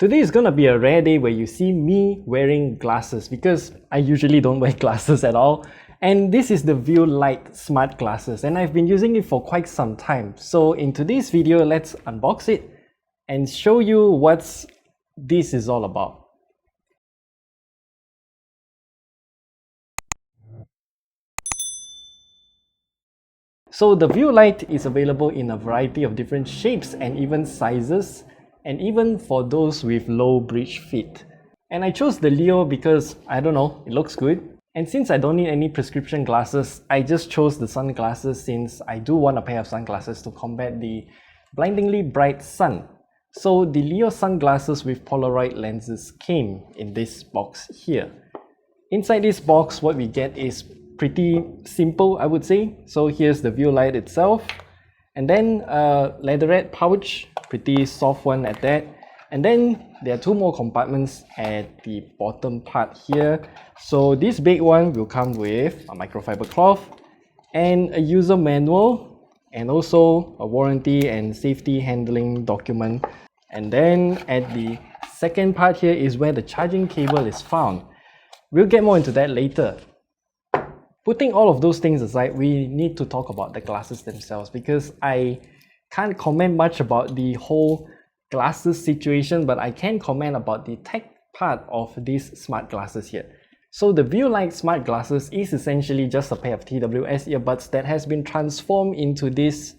Today is gonna be a rare day where you see me wearing glasses because I usually don't wear glasses at all. And this is the View Lite Smart Glasses and I've been using it for quite some time. So in today's video, let's unbox it and show you what this is all about. So the View Lite is available in a variety of different shapes and even sizes, and even for those with low bridge fit. And I chose the Leo because, I don't know, it looks good. And since I don't need any prescription glasses, I just chose the sunglasses since I do want a pair of sunglasses to combat the blindingly bright sun. So the Leo sunglasses with Polaroid lenses came in this box here. Inside this box, what we get is pretty simple, I would say. So here's the View Lite itself, and then a leatherette pouch, pretty soft one at that. And then there are two more compartments at the bottom part here. So this big one will come with a microfiber cloth and a user manual, and also a warranty and safety handling document. And then at the second part here is where the charging cable is found. We'll get more into that later. Putting all of those things aside, we need to talk about the glasses themselves because I can't comment much about the whole glasses situation, but I can comment about the tech part of these smart glasses here. So the View Lite Smart Glasses is essentially just a pair of TWS earbuds that has been transformed into these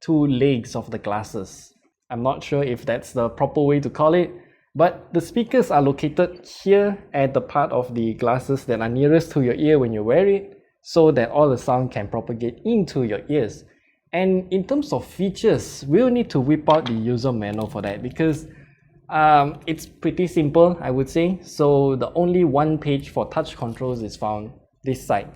two legs of the glasses. I'm not sure if that's the proper way to call it, but the speakers are located here at the part of the glasses that are nearest to your ear when you wear it, so that all the sound can propagate into your ears. And in terms of features, we'll need to whip out the user manual for that because it's pretty simple, I would say. So the only one page for touch controls is found this side.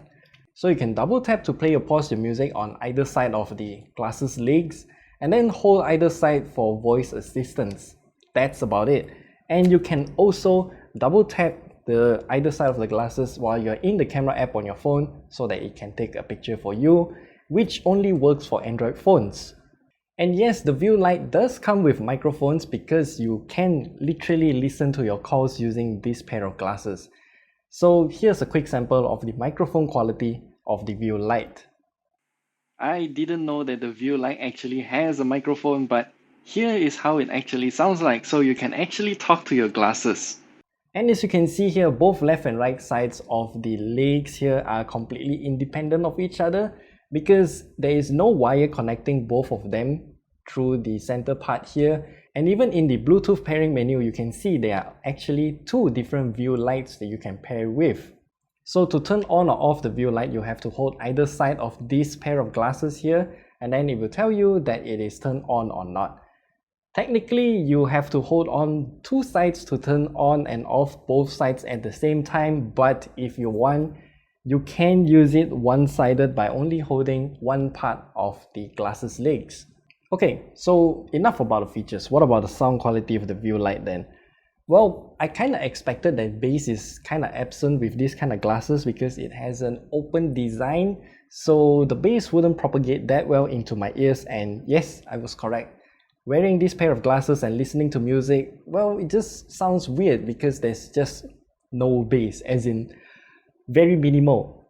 So you can double tap to play or pause your music on either side of the glasses legs, and then hold either side for voice assistance. That's about it. And you can also double tap the either side of the glasses while you're in the camera app on your phone so that it can take a picture for you, which only works for Android phones. And yes, the View Lite does come with microphones because you can literally listen to your calls using this pair of glasses. So here's a quick sample of the microphone quality of the View Lite. I didn't know that the View Lite actually has a microphone, but here is how it actually sounds like, so you can actually talk to your glasses. And as you can see here, both left and right sides of the legs here are completely independent of each other because there is no wire connecting both of them through the center part here. And even in the Bluetooth pairing menu, you can see there are actually two different View Lites that you can pair with. So to turn on or off the View Lite, you have to hold either side of this pair of glasses here, and then it will tell you that it is turned on or not. Technically, you have to hold on two sides to turn on and off both sides at the same time, but if you want, you can use it one-sided by only holding one part of the glasses legs. Okay, so enough about the features. What about the sound quality of the View Lite then? Well, I kind of expected that bass is kind of absent with this kind of glasses because it has an open design, so the bass wouldn't propagate that well into my ears, and yes, I was correct. Wearing this pair of glasses and listening to music, well, it just sounds weird because there's just no bass, as in very minimal.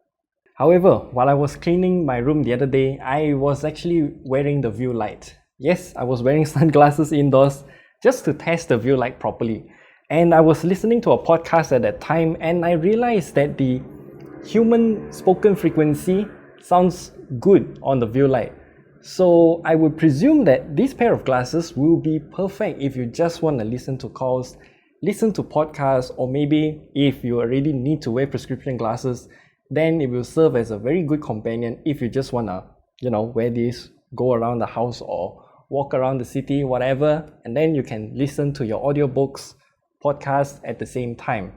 However, while I was cleaning my room the other day, I was actually wearing the View Lite. Yes, I was wearing sunglasses indoors just to test the View Lite properly. And I was listening to a podcast at that time and I realized that the human spoken frequency sounds good on the View Lite. So I would presume that this pair of glasses will be perfect if you just want to listen to calls, listen to podcasts, or maybe if you already need to wear prescription glasses, then it will serve as a very good companion if you just want to, wear this, go around the house or walk around the city, whatever, and then you can listen to your audiobooks, podcasts at the same time.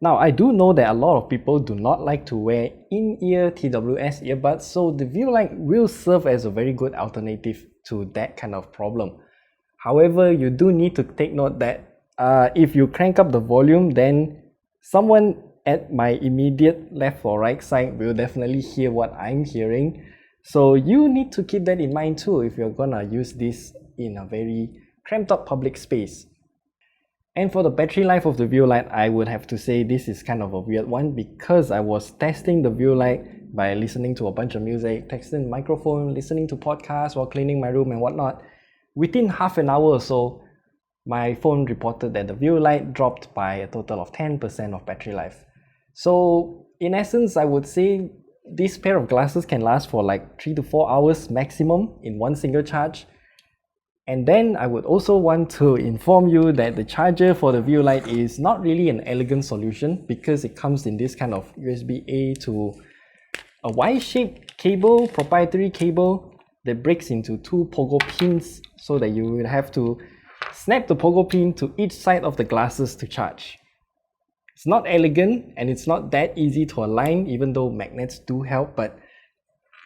Now, I do know that a lot of people do not like to wear in-ear TWS earbuds, so the View Lite will serve as a very good alternative to that kind of problem. However, you do need to take note that if you crank up the volume, then someone at my immediate left or right side will definitely hear what I'm hearing. So you need to keep that in mind too if you're gonna use this in a very cramped up public space. And for the battery life of the Viewlight, I would have to say this is kind of a weird one because I was testing the Viewlight by listening to a bunch of music, texting the microphone, listening to podcasts while cleaning my room and whatnot. Within half an hour or so, my phone reported that the Viewlight dropped by a total of 10% of battery life. So in essence, I would say this pair of glasses can last for like 3 to 4 hours maximum in one single charge. And then I would also want to inform you that the charger for the Viewlight is not really an elegant solution because it comes in this kind of USB-A to a Y-shaped cable, proprietary cable that breaks into 2 pogo pins so that you will have to snap the pogo pin to each side of the glasses to charge. It's not elegant and it's not that easy to align, even though magnets do help, but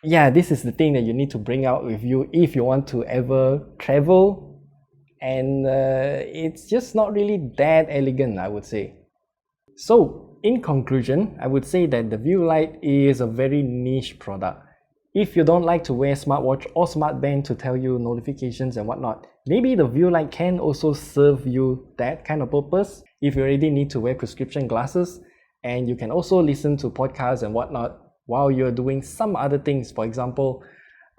yeah, this is the thing that you need to bring out with you if you want to ever travel, and it's just not really that elegant, I would say. So in conclusion, I would say that the Viewlight is a very niche product. If you don't like to wear smartwatch or smartband to tell you notifications and whatnot, maybe the Viewlight can also serve you that kind of purpose if you already need to wear prescription glasses, and you can also listen to podcasts and whatnot while you're doing some other things. For example,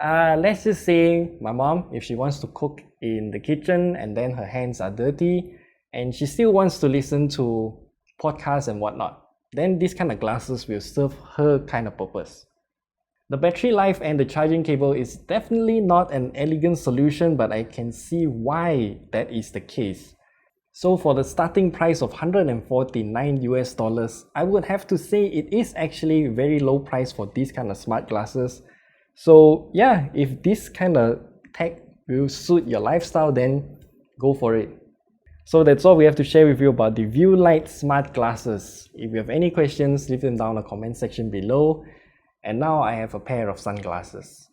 let's just say my mom, if she wants to cook in the kitchen and then her hands are dirty and she still wants to listen to podcasts and whatnot, then these kind of glasses will serve her kind of purpose. The battery life and the charging cable is definitely not an elegant solution, but I can see why that is the case. So for the starting price of $149 I would have to say it is actually a very low price for these kind of smart glasses. So yeah, if this kind of tech will suit your lifestyle, then go for it. So that's all we have to share with you about the Viewlight smart glasses. If you have any questions, leave them down in the comment section below. And now I have a pair of sunglasses.